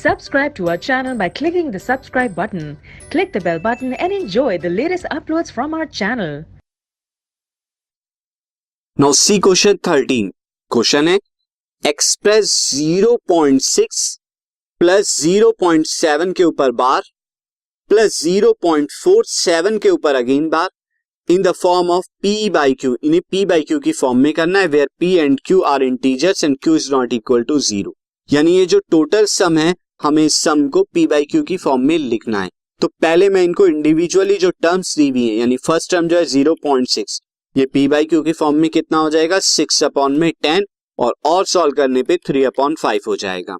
Subscribe to our channel by clicking the subscribe button. Click the bell button and enjoy the latest uploads from our channel. Now see question 13. Question है express 0.6 plus 0.7 के ऊपर bar plus 0.47 के ऊपर again bar in the form of P by Q. इन्हें P by Q की फॉर्म में करना है where P and Q are integers and Q is not equal to 0. यानी ये जो टोटल सम है हमें इस सम को P by Q की फॉर्म में लिखना है. तो पहले मैं इनको इंडिविजुअली जो टर्म्स दी हुई है यानी फर्स्ट टर्म जो है 0.6 ये P by Q की फॉर्म में कितना हो जाएगा 6 अपॉन में 10 और सॉल्व करने पे 3 अपॉन 5 हो जाएगा.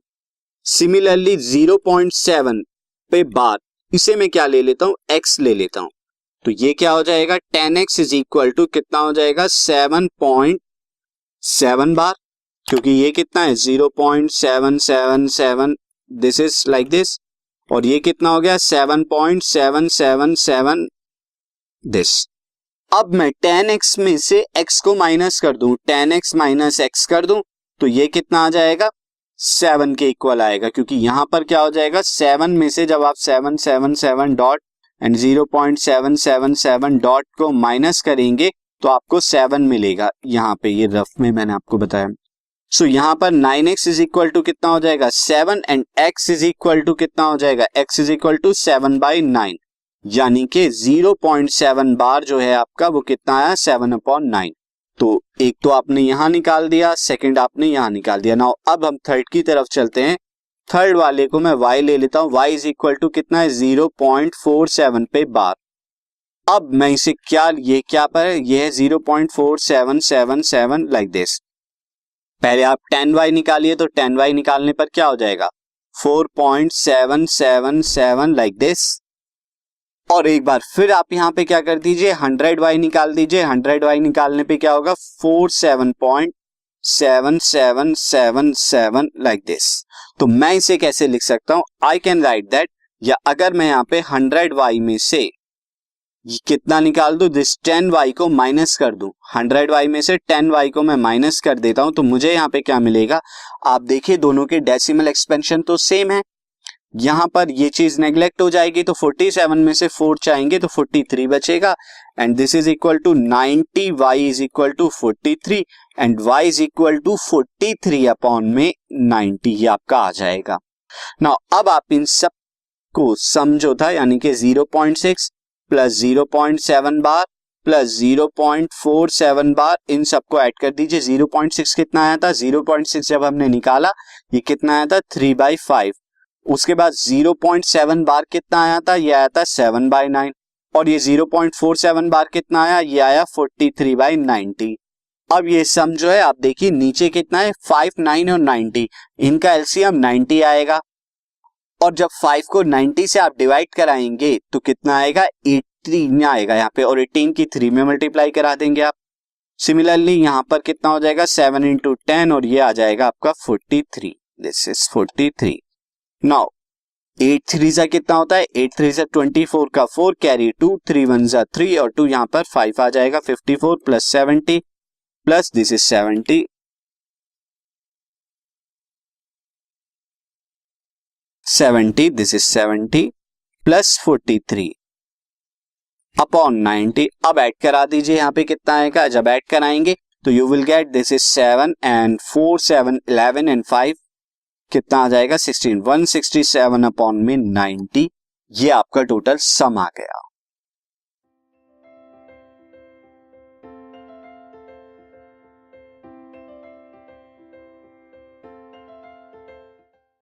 सिमिलरली 0.7 पे बार इसे मैं क्या ले लेता हूं x ले लेता हूं. तो ये क्या हो जाएगा 10x इज इक्वल टू कितना हो जाएगा 7.7 बार क्योंकि ये कितना है 0.777 दिस इज लाइक दिस और ये कितना हो गया 7.777 दिस. अब मैं 10x में से x को माइनस कर दूं 10x माइनस x कर दूं तो ये कितना आ जाएगा 7 के इक्वल आएगा क्योंकि यहां पर क्या हो जाएगा 7 में से जब आप 777 डॉट एंड 0.777 डॉट को माइनस करेंगे तो आपको 7 मिलेगा. यहां पे ये रफ में मैंने आपको बताया. सो यहां पर 9x इज इक्वल टू कितना हो जाएगा 7 and x is equal to कितना हो जाएगा x इज इक्वल टू 7/9 यानी कि 0.7 बार जो है आपका वो कितना आया 7/9. तो एक तो आपने यहां निकाल दिया सेकंड आपने यहां निकाल दिया. नाउ अब हम थर्ड की तरफ चलते हैं. थर्ड वाले को मैं y ले लेता हूं. y इज इक्वल टू कितना है 0.47 पे बार. अब मैं इसे ये क्या पर है ये है 0.4777 लाइक दिस. पहले आप 10y निकालिए तो 10y निकालने पर क्या हो जाएगा 4.777 लाइक दिस. और एक बार फिर आप यहां पे क्या कर दीजिए 100y निकाल दीजिए. 100y निकालने पे क्या होगा 47.7777 लाइक दिस. तो मैं इसे कैसे लिख सकता हूं आई कैन राइट दैट या अगर मैं यहां पे 100y में से कितना निकाल दूं दिस 10y को माइनस कर दूं 100y में से 10y को मैं माइनस कर देता हूं तो मुझे यहां पे क्या मिलेगा. आप देखिए दोनों के डेसिमल एक्सपेंशन तो सेम है. यहां पर ये चीज नेग्लेक्ट हो जाएगी तो 47 में से 4 चाहेंगे तो 43 बचेगा and this is equal to 90 y is equal to 43 and y is equal to 43 upon में 90 ये आपका आ जाएगा. नाउ अब आप इन सब को समझो था यानी कि 0.6 प्लस 0.7 बार प्लस 0.47 बार इन सबको ऐड कर दीजिए. 0.6 कितना आया था 0.6 जब हमने निकाला ये कितना आया था 3/5. उसके बाद 0.7 बार कितना आया था ये आया था 7/9 और ये 0.47 बार कितना आया ये आया 43/90. अब ये सम जो है आप देखिए नीचे कितना है 5, 9 और 90 इनका एलसीएम 90 आएगा और जब 5 को 90 से आप डिवाइड कराएंगे तो कितना आएगा 18 आएगा यहाँ पे और 18 की 3 में मल्टीप्लाई करा देंगे आप. सिमिलरली यहाँ पर कितना हो जाएगा 7 into 10 और ये आ जाएगा आपका 43. This is 43. नाउ 8 3 जा कितना होता है 8 3 जा 24 का 4 कैरी 2 3 1 जा 3 और 2 यहाँ पर 5 आ जाएगा 54 plus 70 plus this is 70 this is 70 plus 43 upon 90. अब ऐड करा दीजिए यहाँ पे कितना आएगा. जब ऐड कराएंगे तो you will get this is 7 and 4 7 11 and 5 कितना आ जाएगा 16 167 अपॉन में 90. ये आपका टोटल सम आ गया.